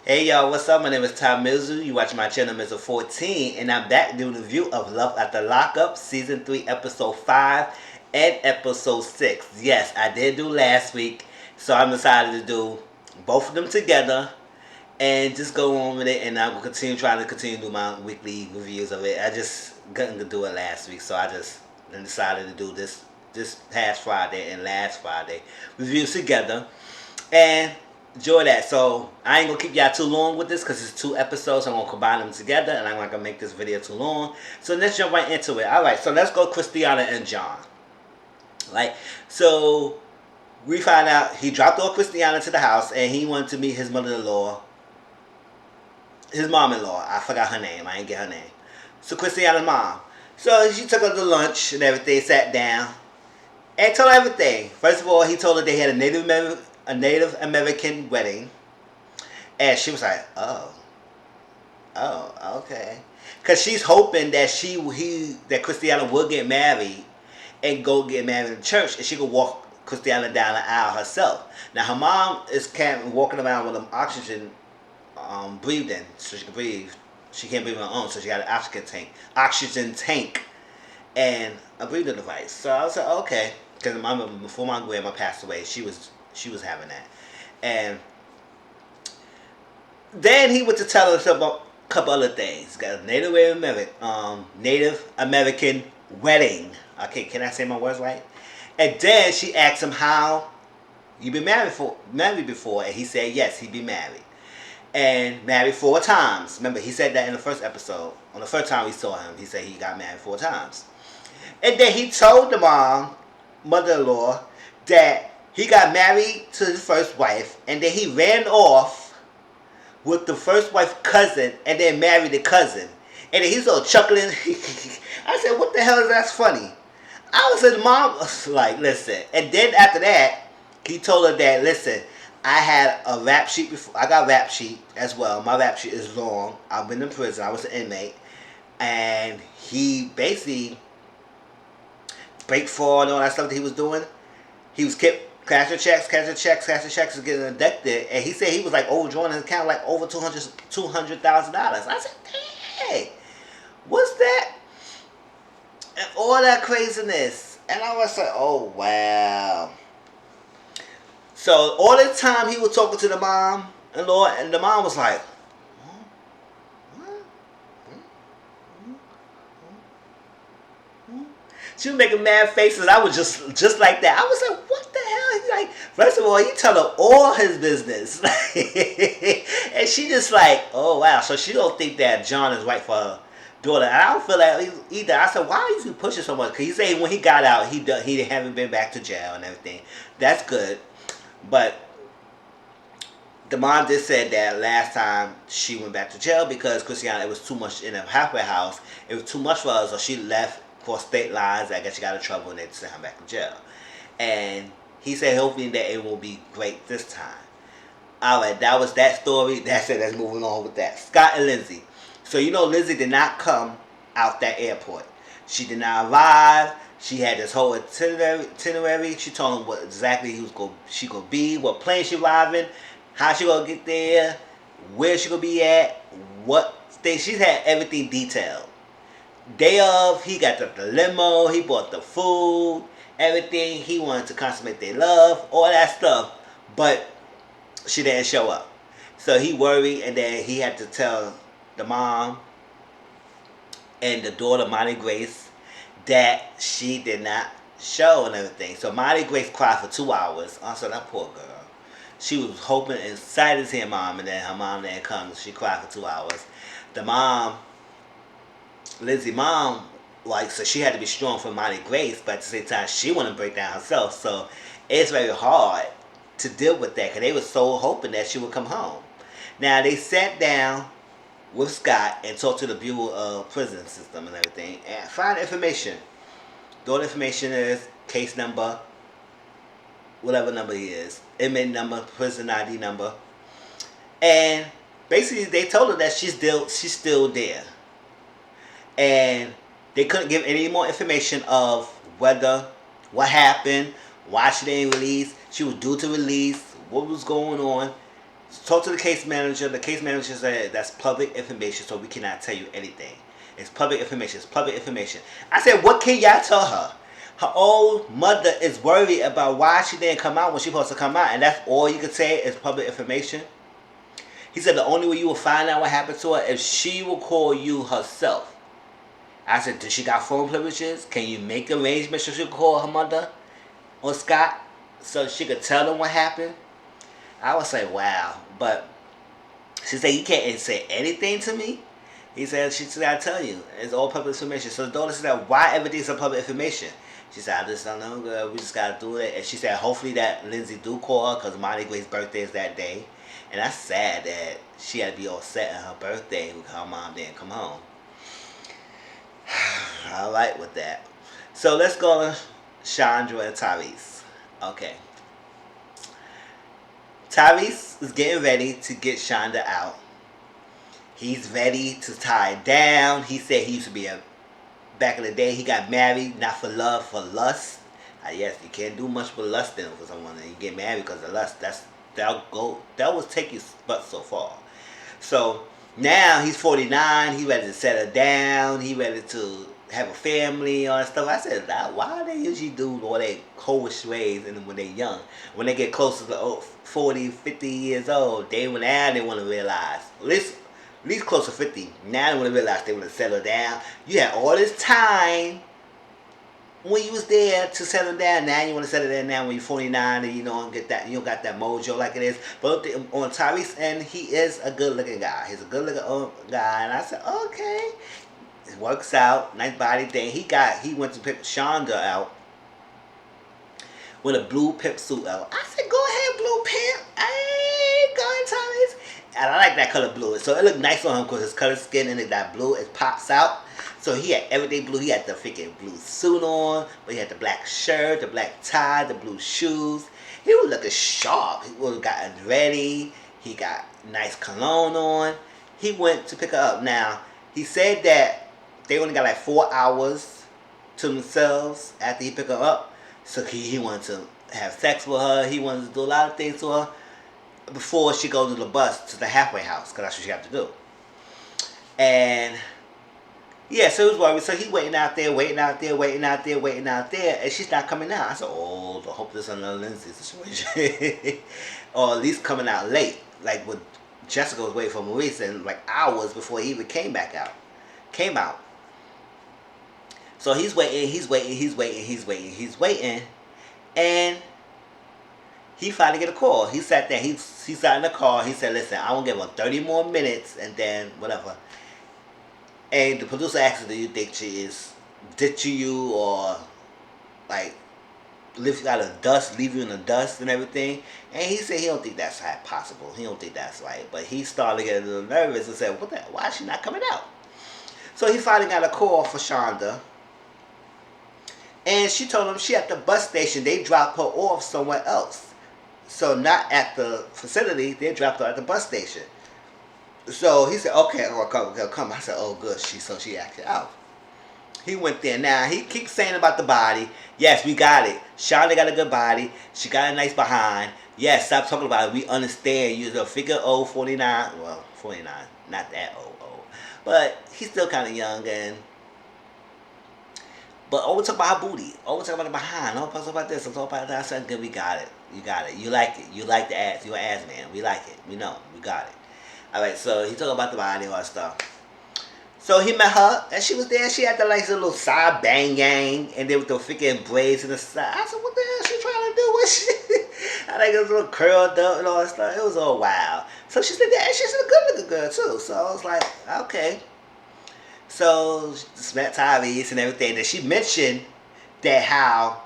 Hey y'all, what's up? My name is Tom Mizzle. You watch my channel Mizzle 14, and I'm back doing a review of Love After Lockup, Season 3, Episode 5 and Episode 6. Yes, I did do last week, so I decided to do both of them together and just go on with it, and I'm going to continue to do my weekly reviews of it. I just couldn't do it last week, so I just decided to do this past Friday and last Friday reviews together. And enjoy that. So I ain't gonna keep y'all too long with this because it's 2 episodes. I'm gonna combine them together, and I'm not gonna make this video too long. So let's jump right into it. All right. So let's go Cristiano and John. Right. So we find out he dropped off Cristiano to the house, and he wanted to meet his mother-in-law, his mom-in-law. I forgot her name. I ain't get her name. So Cristiano's mom. So she took her to lunch and everything. Sat down and told her everything. First of all, he told her they had a Native American wedding, and she was like, oh, okay, because she's hoping that that Cristiano will get married and go get married in church, and she could walk Cristiano down the aisle herself. Now her mom is walking around with an oxygen breathing, so she can breathe. She can't breathe on her own, so she got an oxygen tank, and a breathing device. So I was like, okay, because before my grandma passed away, she was having that. And then he went to tell us about a couple other things. Got a Native American wedding. Okay, can I say my words right? And then she asked him how you been married before, and he said yes, he'd been married. And married 4 times. Remember, he said that in the first episode. On the first time we saw him, he said he got married 4 times. And then he told the mother-in-law, that he got married to his first wife, and then he ran off with the first wife's cousin, and then married the cousin. And then he started chuckling. I said, what the hell is that funny? I was his mom, like, listen. And then after that, he told her that, listen, I had a rap sheet before. I got a rap sheet as well. My rap sheet is long. I've been in prison. I was an inmate. And he basically break fraud and all that stuff that he was doing. He was kept cashing checks, and getting addicted. And he said he was like overdrawn his account like over $200,000. I said, dang, what's that? And all that craziness. And I was like, oh wow. So all the time he was talking to the mom-in-law, and the mom was like, she was making mad faces. I was just like that. I was like, what the hell? He's like, first of all, he tell her all his business. And she just like, oh, wow. So she don't think that John is right for her daughter. And I don't feel that either. I said, why is he pushing so much? Because he said when he got out, he haven't been back to jail and everything. That's good. But the mom just said that last time she went back to jail because Cristiano, it was too much in a halfway house. It was too much for her, so she left for state lines. I guess she got in trouble and they sent him back to jail. And he said hopefully that it will be great this time. Alright, that was that story. That's it. Let's moving on with that. Scott and Lindsay. So you know Lindsay did not come out that airport. She did not arrive. She had this whole itinerary. She told him what exactly she gonna be, what plane she arriving, how she gonna get there, where she gonna be at, what state. She had everything detailed. Day of, he got the limo, he bought the food, everything. He wanted to consummate their love, all that stuff, but she didn't show up. So he worried, and then he had to tell the mom and the daughter, Monty Grace, that she did not show and everything. So Monty Grace cried for 2 hours. I said, that poor girl. She was hoping and excited to see her mom, and then her mom didn't come. She cried for 2 hours. The mom, Lindsay's mom, like, so she had to be strong for Monty Grace, but at the same time, she wanted to break down herself. So it's very hard to deal with that because they were so hoping that she would come home. Now, they sat down with Scott and talked to the Bureau of Prison System and everything and find information. The only information is case number, whatever number he is, inmate number, prison ID number. And basically, they told her that she's still there. And they couldn't give any more information of what happened, why she didn't release, she was due to release, what was going on. Talk to the case manager. The case manager said that's public information, so we cannot tell you anything. It's public information. It's public information. I said, what can y'all tell her? Her old mother is worried about why she didn't come out when she supposed to come out, and that's all you can say is public information. He said the only way you will find out what happened to her is she will call you herself. I said, does she got phone privileges? Can you make arrangements so she can call her mother or Scott so she could tell them what happened? I was like, wow. But she said, you can't say anything to me? He said, she said, I tell you, it's all public information. So the daughter said, why everything's a public information? She said, I just don't know, girl. We just got to do it. And she said, hopefully that Lindsay do call her because Monty Gray's birthday is that day. And that's sad that she had to be all set on her birthday because her mom didn't come home. I like with that. So let's go to Chandra and Tyrese. Okay. Tyrese is getting ready to get Shonda out. He's ready to tie it down. He said he used to be back in the day, he got married, not for love, for lust. Yes, you can't do much for lusting for someone. You get married because of lust. That will take you but so far. So now he's 49. He's ready to settle down. He's ready to have a family, all that stuff. I said, why they usually do all their coish ways and when they're young? When they get closer to 40, 50 years old, they want to realize, at least close to 50. Now they want to realize they want to settle down. You had all this time when you was there to settle down. Now you want to settle down now when you're 49 and you don't got that mojo like it is. But on Tyrese end, he is a good looking guy. He's a good looking guy, and I said, okay. It works out, nice body thing. He went to pick Shonda out with a blue pimp suit out. I said, go ahead, blue pimp. Hey, go ahead, Tyrese. And I like that color blue. So it looked nice on him because his color skin and that blue, it pops out. So he had everything blue. He had the freaking blue suit on, but he had the black shirt, the black tie, the blue shoes. He was looking sharp. He was gotten ready. He got nice cologne on. He went to pick her up. Now, he said that they only got like 4 hours to themselves after he picked her up. So he wanted to have sex with her. He wanted to do a lot of things to her before she goes to the bus to the halfway house, because that's what she have to do. And yeah, so he was worried. So he waiting out there, and she's not coming out. I said, oh, I hope this is another Lindsay situation. Or at least coming out late. Like when Jessica was waiting for Maurice and like hours before he even came out. So he's waiting, and he finally get a call. He sat there, he sat in the car, he said, listen, I won't give him 30 more minutes, and then whatever. And the producer asked him, do you think she is ditching you, or like leave you in the dust and everything? And he said he don't think that's possible. He don't think that's right. But he started getting a little nervous and said, why is she not coming out? So he finally got a call for Shonda. And she told him she at the bus station. They dropped her off somewhere else. So not at the facility. They dropped her at the bus station. So he said, okay, I'll come. I said, oh, good. She acted out. He went there. Now, he keeps saying about the body. Yes, we got it. Shonda got a good body. She got a nice behind. Yes, stop talking about it. We understand. You're a figure old, 49. Well, 49. Not that old. But he's still kind of young. But always talk about her booty. Always talk about the behind. Always talk about this. Talk about that. I said, good, we got it. You got it. You like it. You like the ass. You're an ass man. We like it. We know. We got it. All right, so he talked about the body and all that stuff. So he met her, and she was there. She had the nice little side bang gang, and then with the freaking braids in the side. I said, what the hell is she trying to do? What she? I think it was a little curled up and all that stuff. It was all wild. So she said that, and she's a good-looking girl, too. So I was like, okay. So she met Tyrese and everything. And she mentioned that how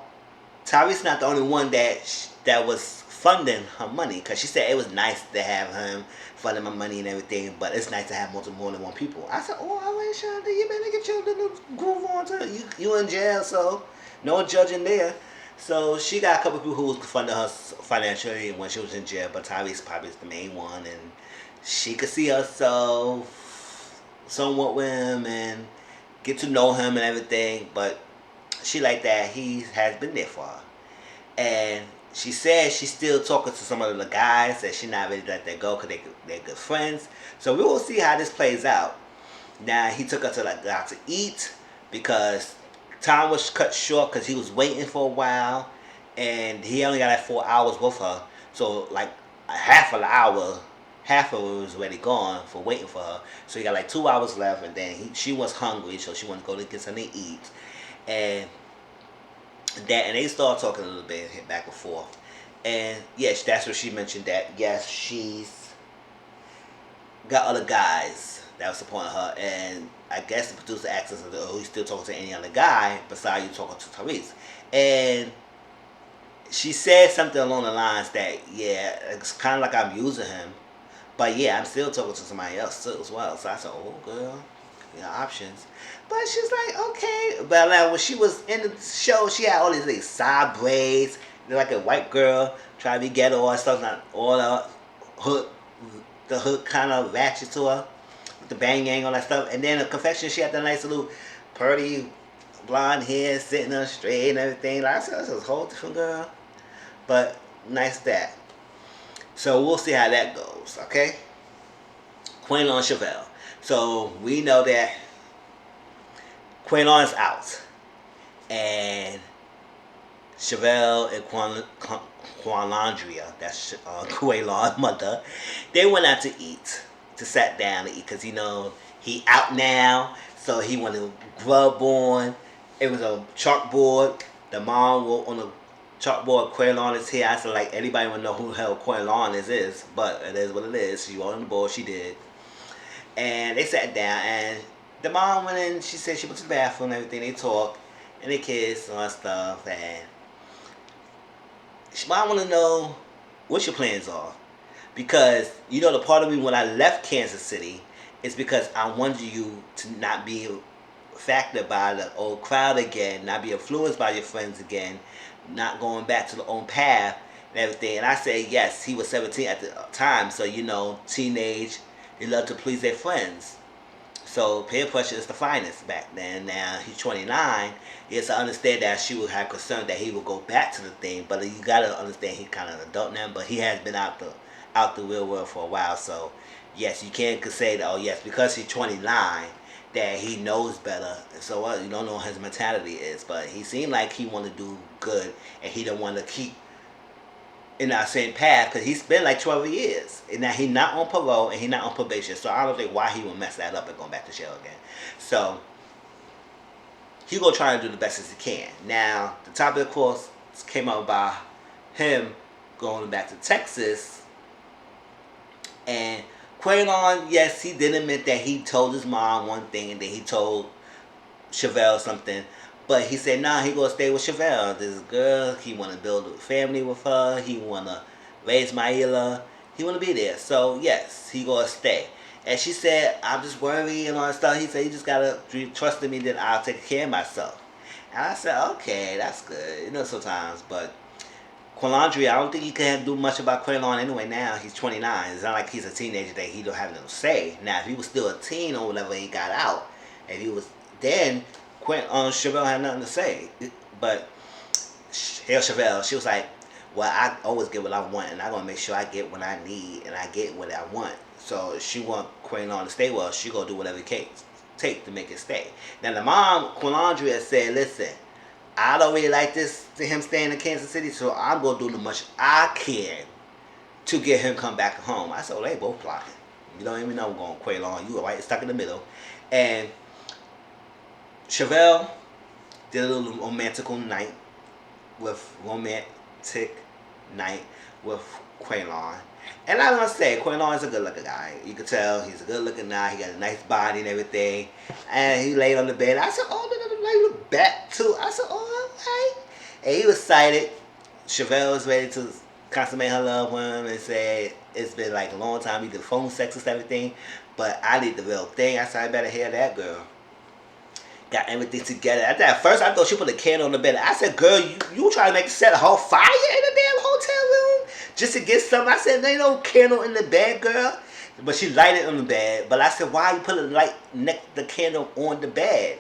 Tyrese not the only one that was funding her money, because she said it was nice to have him funding my money and everything, but it's nice to have more than one people. I said, oh, all right, Shonda, you better get your little groove on too. You in jail, so no judging there. So she got a couple people who was funding her financially when she was in jail, but Tyrese probably is the main one, and she could see herself somewhat with him and get to know him and everything, but she like that he has been there for her. And she said she's still talking to some of the guys, that she not ready to let that go because they're good friends. So we will see how this plays out. Now he took her to like out to eat because time was cut short because he was waiting for a while, and he only got like 4 hours with her. So like a half of the hour, half of it was already gone for waiting for her. So he got like 2 hours left, and then she was hungry, so she wanted to go to get something to eat, and they started talking a little bit, hit back and forth, and yes, that's what she mentioned, that yes, she's got other guys that was supporting her, and I guess the producer asked us, "Oh, you still talking to any other guy besides you talking to Tyrese?" And she said something along the lines that, yeah, it's kind of like I'm using him, but yeah, I'm still talking to somebody else too as well. So I said, "Oh, girl, you know, options." But she's like, okay. But like when she was in the show, she had all these like side braids, like a white girl trying to be ghetto or stuff, not all the hood kind of ratchet to her, with the bang gang, all that stuff. And then the confection, she had that nice little pretty blonde hair sitting up straight and everything. Like I said, this is a whole different girl, but nice that. So we'll see how that goes, okay? Quaylon Chevelle. So we know that Quaylon's out, and Chevelle and Qualandria, that's Quaylon's mother, they went out to eat, to sit down to eat, because you know he out now, so he wanted grub on. It was a chalkboard. The mom wrote on the chalkboard, Quaylon is here. I said, like, anybody would know who the hell Quaylon is, but it is what it is. She wrote on the board, she did. And they sat down, and the mom went in, she said she went to the bathroom and everything. They talked, and they kissed and all that stuff, and she might want to know what your plans are. Because, you know, the part of me when I left Kansas City is because I wanted you to not be affected by the old crowd again, not be influenced by your friends again, not going back to the own path and everything. And I said, yes, he was 17 at the time, so, you know, teenage, they love to please their friends. So peer pressure is the finest back then. Now he's 29. Yes, I understand that she would have concern that he would go back to the thing, but you gotta understand he's kind of an adult now. But he has been out the real world for a while. So yes, you can't say that. Oh yes, because he's 29, that he knows better. So you don't know what his mentality is. But he seemed like he want to do good, and he don't want to keep in that same path, because he's been like 12 years, and now he's not on parole and he's not on probation, so I don't think why he would mess that up and go back to jail again. So he gonna try to do the best as he can. Now the topic, of course, came up by him going back to Texas, and Quaylon, yes, he did admit that he told his mom one thing and then he told Chevelle something. But he said, nah, he gonna stay with Chevelle. This girl, he wanna build a family with her. He wanna raise Maila. He wanna be there. So yes, he gonna stay. And she said, I'm just worried and all that stuff. He said, you just gotta trust in me that I'll take care of myself. And I said, okay, that's good. You know, sometimes. But Qualandria, I don't think he can do much about Quaylon anyway now. He's 29. It's not like he's a teenager that he don't have no say. Now, if he was still a teen or whatever, he got out. And he was then, Chevelle had nothing to say. But hell, Chevelle, she was like, well, I always get what I want, and I'm going to make sure I get what I need, and I get what I want. So she want Quaylon to stay well. She going to do whatever it takes to make it stay. Now, the mom, Qualandria, said, listen, I don't really like him staying in Kansas City, so I'm going to do the much I can to get him come back home. I said, well, they both plotting. You don't even know we're going Quaylon. You were right stuck in the middle. And Chevelle did a little romantic night with Quaylon. And I'm going to say, Quaylon is a good-looking guy. You can tell he's a good-looking guy. He got a nice body and everything. And he laid on the bed. I said, oh, look back too. I said, oh, okay. And he was excited. Chevelle was ready to consummate her love with him and said, it's been like a long time. We did phone sex and everything. But I need the real thing. I said, I better hear that girl. Got everything together. At first, I thought she put a candle on the bed. I said, girl, you trying to set a whole fire in the damn hotel room just to get something? I said, there ain't no candle in the bed, girl. But she lighted on the bed. But I said, why you put the candle on the bed?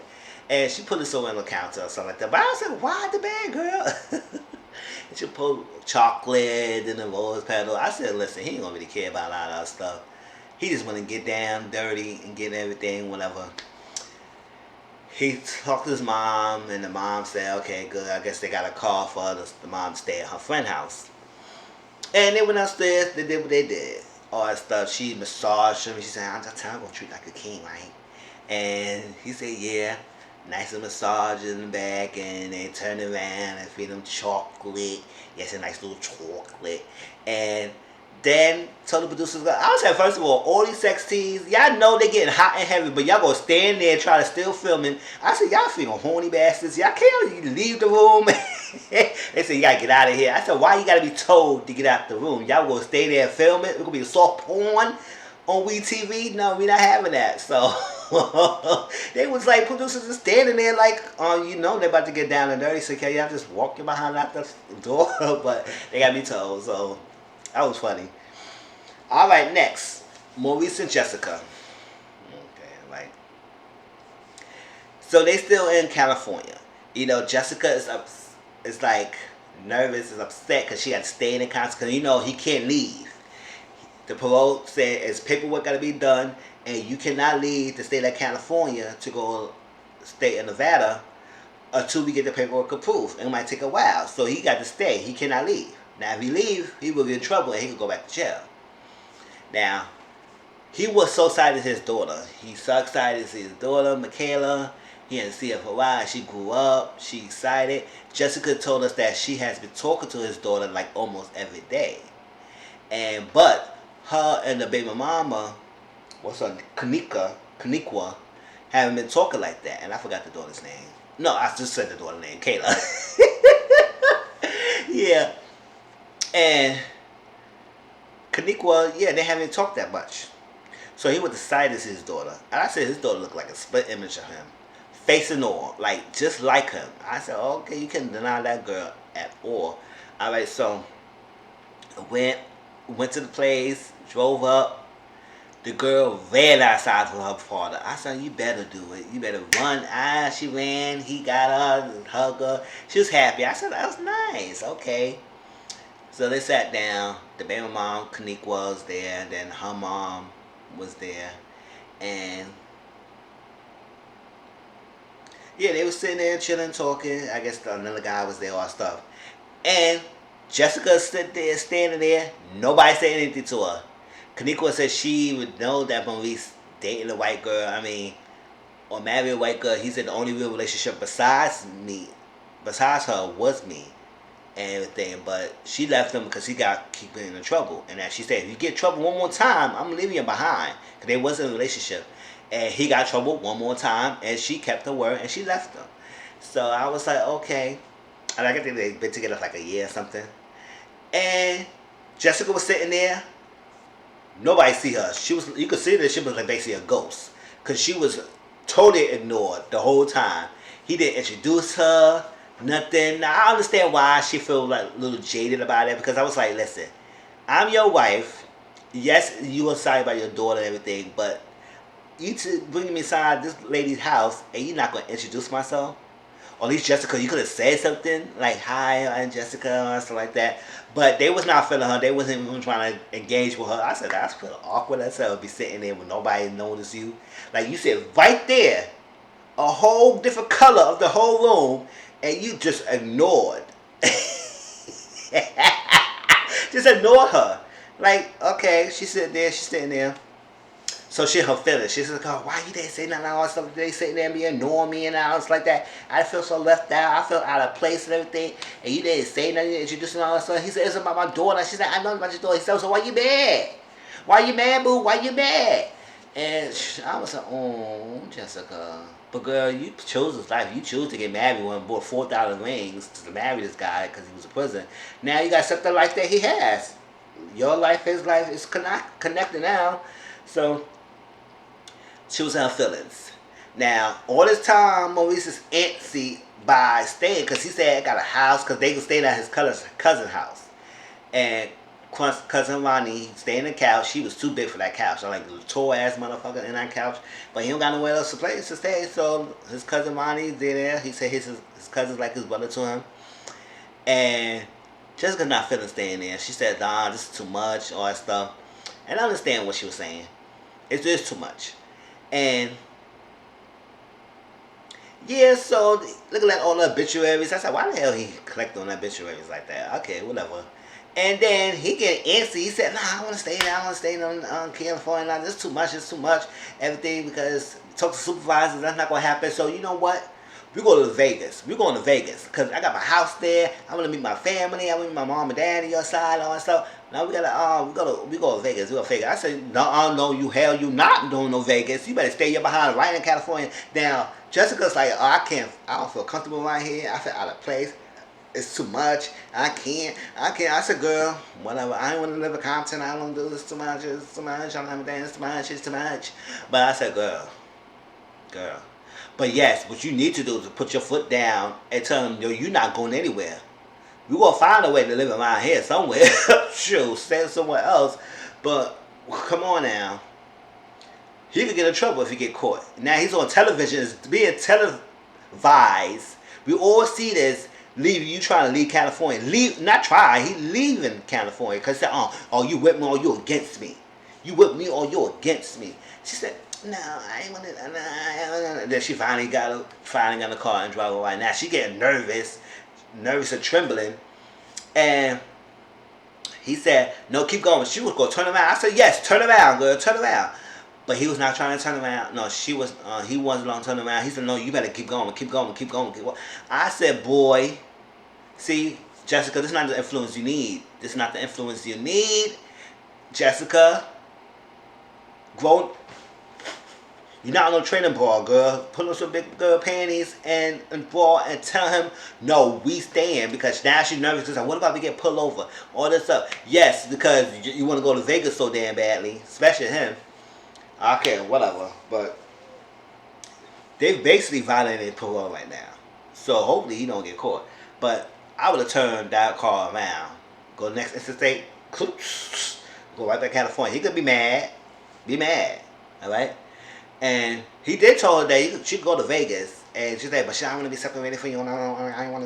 And she put it so on the counter or something like that. But I said, why the bed, girl? He should put chocolate and the rose petal. I said, listen, he ain't gonna really care about a lot of that stuff. He just want to get down dirty and get everything, whatever. He talked to his mom, and the mom said, okay, good. I guess they got a call for the mom to stay at her friend's house. And they went upstairs. They did what they did. All that stuff. She massaged him. She said, I'm just going to treat you like a king, right? And he said, yeah. Nice and massage in the back. And they turned around and feed him chocolate. Yes, a nice little chocolate. And then told the producers, I was saying, first of all these sex scenes, y'all know they getting hot and heavy, but y'all gonna stand there and try to still filming. I said, y'all feeling horny bastards. Y'all can't leave the room. They said, you gotta get out of here. I said, why you gotta be told to get out the room? Y'all gonna stay there and film it? It's gonna be a soft porn on WeTV? No, we not having that. So they was like, producers are standing there like, you know, they're about to get down and dirty. So can y'all just walk your behind out the door? But they got me told, so that was funny. All right, next, Maurice and Jessica. Okay, like, so they still in California. You know, Jessica is like nervous, is upset because she got to stay in the council because you know he can't leave. The parole said his paperwork got to be done, and you cannot leave the state of California to go stay in Nevada until we get the paperwork approved. It might take a while, so he got to stay. He cannot leave. Now, if he leave, he will get in trouble and he could go back to jail. Now, he was so excited to see his daughter. He's so excited to see his daughter, Michaela. He hadn't seen her for a while. She grew up. She excited. Jessica told us that she has been talking to his daughter like almost every day. But her and the baby mama, what's her, Kaniqua, haven't been talking like that. And I forgot the daughter's name. No, I just said the daughter's name, Kayla. Yeah. And Kaniqua, yeah, they haven't talked that much. So he was excited to see his daughter. And I said his daughter looked like a split image of him. Face and all. Like, just like him. I said, okay, you can't deny that girl at all. Alright, so went to the place, drove up. The girl ran outside for her father. I said, you better do it. You better run. She ran. He got her, hugged her. She was happy. I said, that was nice. Okay. So they sat down. The baby mom, Kaniqua, was there. And then her mom was there. And yeah, they were sitting there chilling, talking. I guess another guy was there, all stuff. And Jessica stood there, standing there. Nobody said anything to her. Kaniqua said she would know that Maurice dating a white girl. Or married a white girl. He said the only real relationship besides her, was me. And everything, but she left him because he keep getting in trouble. And as she said, if you get in trouble one more time, I'm leaving you behind. Because they wasn't in a relationship. And he got in trouble one more time, and she kept her word, and she left him. So I was like, okay. And I think they've been together like a year or something. And Jessica was sitting there. Nobody see her. You could see that she was like basically a ghost. Because she was totally ignored the whole time. He didn't introduce her. Nothing. Now, I understand why she feel like a little jaded about it, because I was like, listen, I'm your wife. Yes, you were sorry about your daughter and everything, but you bringing me inside this lady's house and you're not going to introduce myself? Or at least Jessica, you could have said something like, hi, I'm Jessica, or something like that. But they was not feeling her. They wasn't even trying to engage with her. I said, that's feeling awkward. I said, be sitting there with nobody notice you. Like you said, right there, a whole different color of the whole room, and you just ignored. Just ignore her. Like, okay, she's sitting there. So she her feelings. She's like, oh, why you didn't say nothing? All that stuff. They sitting there and be ignoring me and all this like that. I feel so left out. I feel out of place and everything. And you didn't say nothing, introducing all that stuff. He said, it's about my daughter. She said, I know about your daughter. He said, so why you mad? Why you mad, boo? Why you mad? And I was like, oh, Jessica. But girl, you chose this life. You chose to get married when you bought 4,000 rings to marry this guy because he was in prison. Now you got to accept the life that he has. Your life, his life is connected now. So she was in her feelings. Now, all this time, Maurice is antsy by staying because he said he got a house because they could stay at his cousin's house. And cousin Ronnie stayed in the couch. He was too big for that couch. I'm like a tall ass motherfucker in that couch. But he don't got nowhere else to stay. So his cousin Ronnie there. He said his cousin's like his brother to him. And Jessica's not feeling staying there. She said, nah, this is too much, all that stuff. And I understand what she was saying. It's just too much. And yeah, so looking at all the obituaries, I said, why the hell he collect on obituaries like that? Okay, whatever. And then he get antsy. He said, nah, I want to stay there. I want to stay on California. Nah, this is too much. It's too much. Everything, because talk to supervisors, that's not going to happen. So you know what? We go to Vegas. We're going to Vegas because I got my house there. I want to meet my family. I want to meet my mom and dad on your side, all that stuff. Now we go to Vegas. We go to Vegas. I said, no, you not doing no Vegas. You better stay here behind right in California. Now Jessica's like, oh, I don't feel comfortable right here. I feel out of place. It's too much. I can't. I said, girl, whatever. I don't want to live in Compton. I don't want to do this too much. It's too much. I'm not dance too much. It's too much. But I said, girl. But yes, what you need to do is put your foot down and tell them, yo, you're not going anywhere. We're going to find a way to live around here somewhere. Sure, stay somewhere else. But come on now. He could get in trouble if he get caught. Now he's on television. It's being televised. We all see this. You trying to leave California. Not try. He leaving California. Because he said, oh, you with me or you against me. You with me or you against me. She said, no, I ain't want to. Nah. Then she finally got in the car and drove away. Now she getting nervous and trembling. And he said, no, keep going. She was going to turn around. I said, yes, turn around, girl, turn around. But he was not trying to turn around. No, he wasn't going to turn around. He said, no, you better keep going. I said, boy, see, Jessica, this is not the influence you need. Jessica, grow. You're not on no training ball, girl. Put on some big girl panties and ball and tell him, no, we staying. Because now she's nervous. Because what about we get pulled over? All this stuff. Yes, because you want to go to Vegas so damn badly. Especially him. Okay, whatever. But they basically violated parole right now. So hopefully he don't get caught. But I would have turned that car around. Go next interstate. Go right back to California. He could be mad. Alright? And he did tell her that she could go to Vegas. And she said, but I don't want to be separated from you. I don't want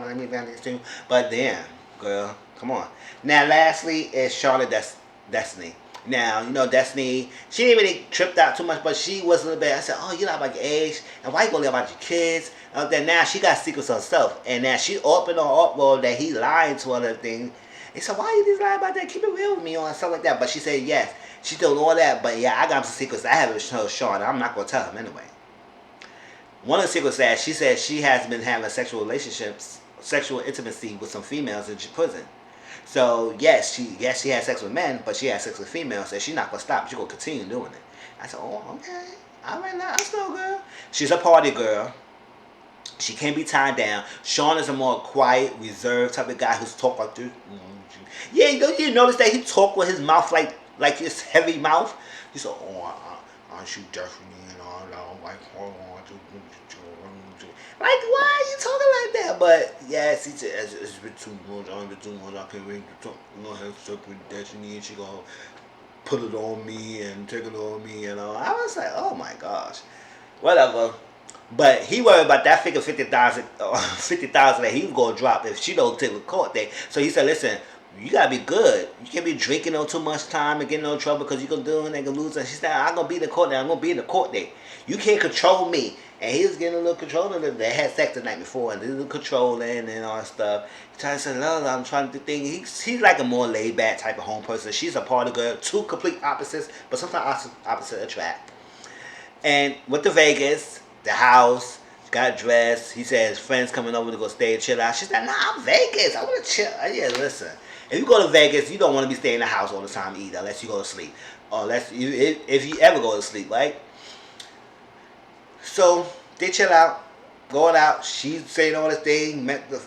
to meet down too. But damn, girl, come on. Now, lastly, is Charlotte Destiny. Now, you know, Destiny, she didn't really tripped out too much, but she was a little bit, I said, oh, you lie about your age, and why you gonna lie about your kids? Then now she got secrets herself. And now she opened her up that he lied to her and everything. He said, why you just lying about that? Keep it real with me and stuff like that. But she said, yes. She told all that, but yeah, I got some secrets I haven't told Sean. I'm not going to tell him anyway. One of the secrets that she said she has been having sexual intimacy with some females in prison. So, yes, she had sex with men, but she had sex with females, and she's not going to stop. She's going to continue doing it. I said, oh, okay. All right, now, that's no girl. She's a party girl. She can't be tied down. Sean is a more quiet, reserved type of guy who's talk like this. Yeah, don't you notice that he talk with his mouth like his heavy mouth? He said, oh, aren't you definitely, like, like, why are you talking like that? But, yes, he said, it's been too much, I can't wait to talk, have sex with Destiny, and she gonna put it on me and take it on me, I was like, oh my gosh. Whatever. But he worried about that figure $50,000 that he was going to drop if she don't take the court date. So he said, listen, you got to be good. You can't be drinking on too much time and getting in trouble because you're going to do it and they're going to lose. And she said, I'm going to be in the court date. I'm going to be in the court date. You can't control me. And he was getting a little controlling. They had sex the night before and a little controlling and all that stuff. He tried to say, no, I'm trying to do things. He's like a more laid back type of home person. She's a party girl. Two complete opposites, but sometimes opposites attract. And went to Vegas. The house, got dressed. He said his friends coming over to go stay and chill out. She said, nah, I'm Vegas. I want to chill. Yeah, listen. If you go to Vegas, you don't want to be staying in the house all the time either, unless you go to sleep. Or if you ever go to sleep, right? So, they chill out, going out. She's saying all this thing. Met the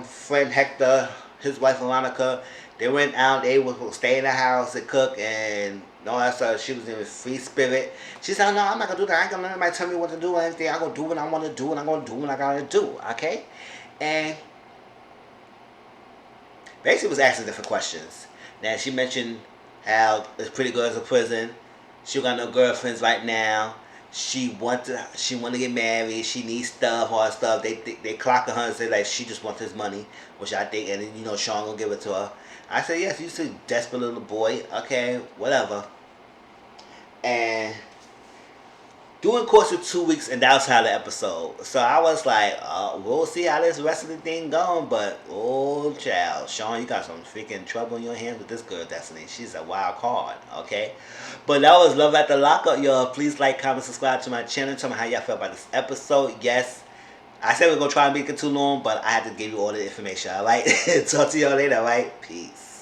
friend Hector, his wife Veronica. They went out. They were going to stay in the house and cook and all that stuff. She was in a free spirit. She said, no, I'm not going to do that. I ain't going to let anybody tell me what to do or anything. I'm going to do what I want to do, and I'm going to do what I got to do, okay? And basically was asking different questions. Now, she mentioned how this pretty girl's in prison. She got no girlfriends right now. She want to get married. She needs stuff, all that stuff. They clocking her and say like she just wants his money, which I think, and then, Sean gonna give it to her. I said yes, you a desperate little boy. Okay, whatever. And during the course of 2 weeks, and that was how the episode. So I was like, we'll see how this rest of the thing going. But oh child, Sean, you got some freaking trouble in your hands with this girl, Destiny. She's a wild card, okay? But that was Love After Lockup, y'all. Please like, comment, subscribe to my channel. Tell me how y'all felt about this episode. Yes, I said we are gonna try and make it too long, but I had to give you all the information. All right, talk to y'all later. All right, peace.